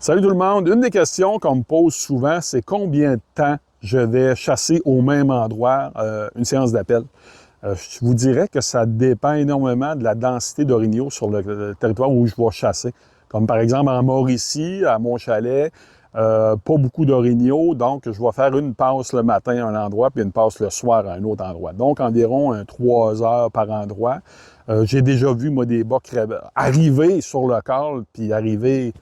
Salut tout le monde! Une des questions qu'on me pose souvent, c'est combien de temps je vais chasser au même endroit une séance d'appel. Je vous dirais que ça dépend énormément de la densité d'orignaux sur le territoire où je vais chasser. Comme par exemple en Mauricie, à mon chalet, pas beaucoup d'orignaux, donc je vais faire une passe le matin à un endroit, puis une passe le soir à un autre endroit. Donc environ 3 heures par endroit. J'ai déjà vu, moi, des bocs arriver sur le col, puis arriver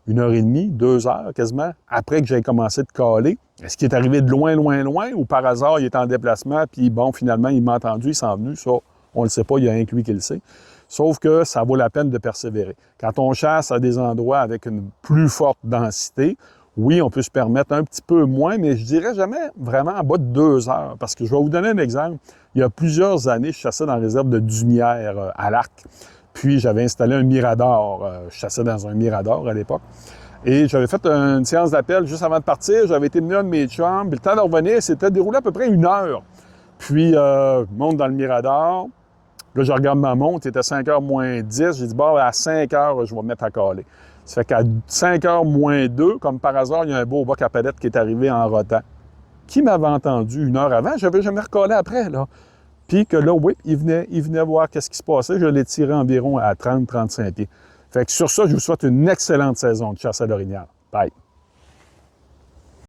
1 heure et demie, 2 heures quasiment, après que j'ai commencé de caler. Est-ce qu'il est arrivé de loin, loin, loin, ou par hasard, il est en déplacement, puis bon, finalement, il m'a entendu, il s'en venu, ça, on ne le sait pas, il y a un que lui qui le sait. Sauf que ça vaut la peine de persévérer. Quand on chasse à des endroits avec une plus forte densité, oui, on peut se permettre un petit peu moins, mais je dirais jamais vraiment en bas de 2 heures, parce que je vais vous donner un exemple. Il y a plusieurs années, je chassais dans la réserve de Dunière à l'Arc. Puis, j'avais installé un mirador. Je chassais dans un mirador à l'époque. Et j'avais fait une séance d'appel juste avant de partir. J'avais été mené un de mes chums. Puis, le temps de revenir, c'était déroulé à peu près 1 heure. Puis, je monte dans le mirador. Là, je regarde ma montre. C'était 5h moins 10. J'ai dit, bon, à 5h, je vais me mettre à caler. Ça fait qu'à 5h moins 2, comme par hasard, il y a un beau boc à palette qui est arrivé en rotant. Qui m'avait entendu 1 heure avant? Je n'avais jamais recalé après, là. Puis que là, oui, il venait voir qu'est-ce qui se passait. Je l'ai tiré environ à 30-35 pieds. Fait que sur ça, je vous souhaite une excellente saison de chasse à l'orignal. Bye!